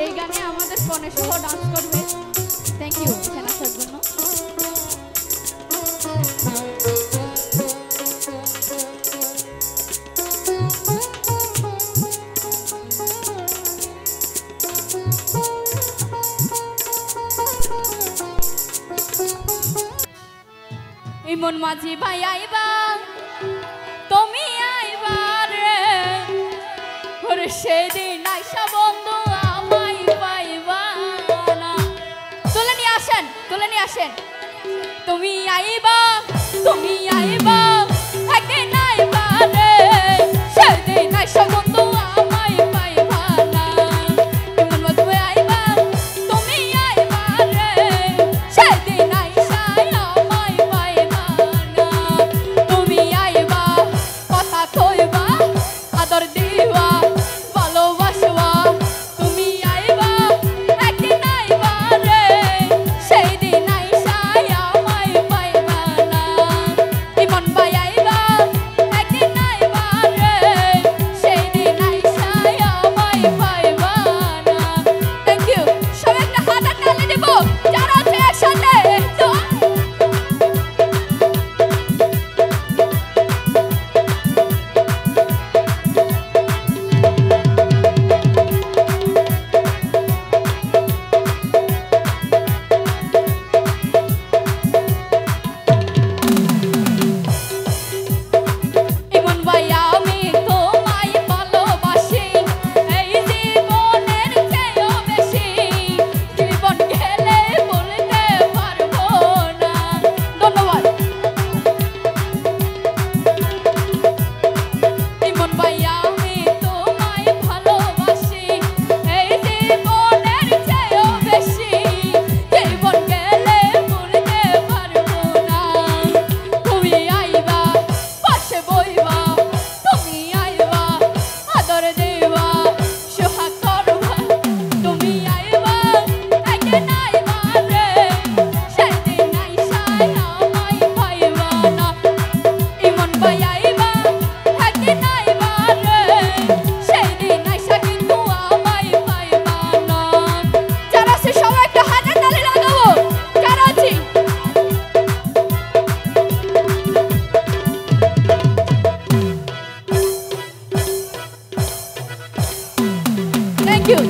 এই গানে আমাদের কনে সহ ডান্স করবে। থ্যাংক ইউ এখানে আসার জন্য। ইমন মাঝি ভাই আইবা তুমি আইবা রে ওরে সেদিন আইসা বন্ধু আমায় পাইবা না। তুলে নিয়ে আসেন তুমি আইবা একদিন আইবা রে সেদিন আইসা বন্ধু আমায় পাইবা না। ইমন মাঝি ভাই আইবা তুমি আইবা রে সেদিন আইসা আমায় পাইবা না। তুমি আইবা কথা কইবা আদর দিবা ভালোবাসবা তুমি আইবা একদিন আইবা রে সেই দিন আইসা আমায় পাইবা না। ইমন ভাই আইবা একদিন আইবা রে সেই দিন আইসা আমায় পাইবা না। থ্যাংক ইউ সবাই একটা হাত তালি দিব যারা আছে একসাথে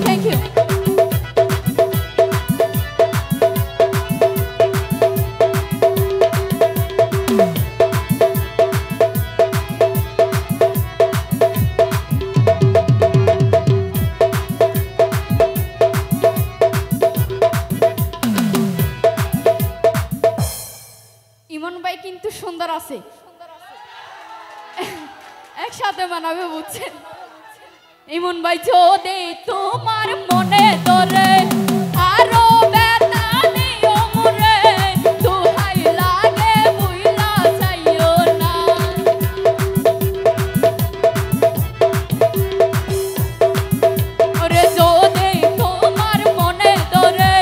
Thank you. ইমন ভাই কিন্তু সুন্দর আছে একসাথে মানাবে বুঝছেন। ইমন ভাই যদি তোমার মনে ধরে আরো ব্যথা দিও মোরে দোহাই লাগে বুইলা যাইও না। ওরে যদি তোমার মনে ধরে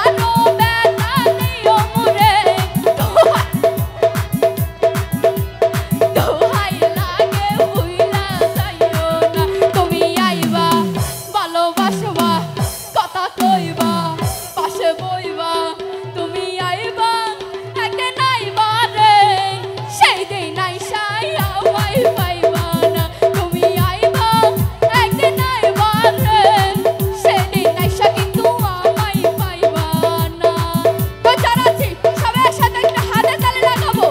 আরো ব্যথা দিও মোরে দোহাই লাগে বুইলা যাইও না। তুমি আইবা ভালোবাসবা কথা কইবা পাশে বইবা তুমি আইবা একদিন আইবা রে সেই দিন আইসা আমায় পাইবা না। তুমি আইবা একদিন আইবা রে সেই দিন আইসা কিন্তু আমায় পাইবা না। বাচ্চারা আছি সবাই একসাথে একটা হাতে তালি লাগাবো।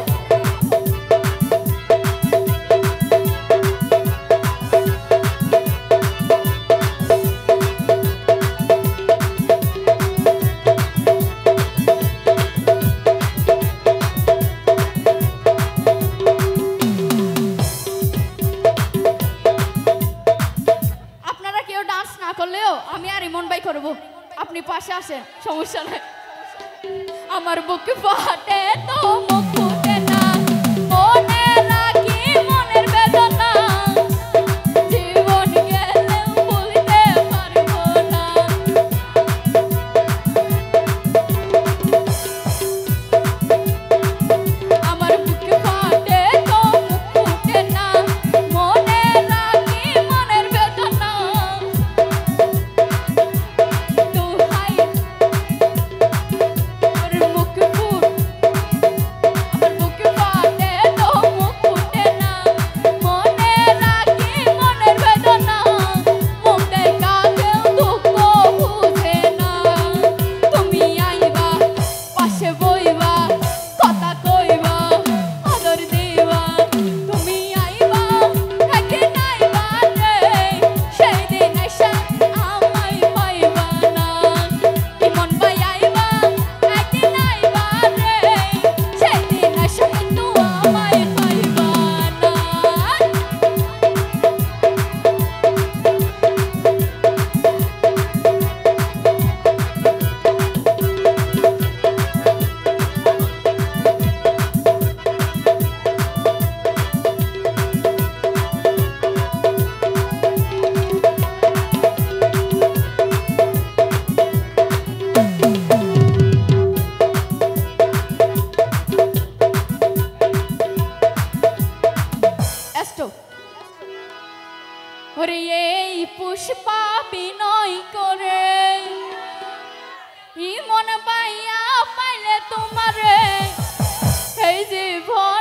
আপনারা কেউ ডান্স না করলেও আমি আর ইমন ভাই করবো, আপনি পাশে আসেন সমস্যা নাই। আমার বুক ফাটে তো মুখ ফুটে না মনে রাখি মনের বেদনা জীবন গেলেও ভুলতে পারবো না। আমার বুক ফাটে তো মুখ ফুটে না মনে রাখি মনের বেদনা পাপি নয় করে ইমন পাইয়া পাইলে তোমারে এই জীবন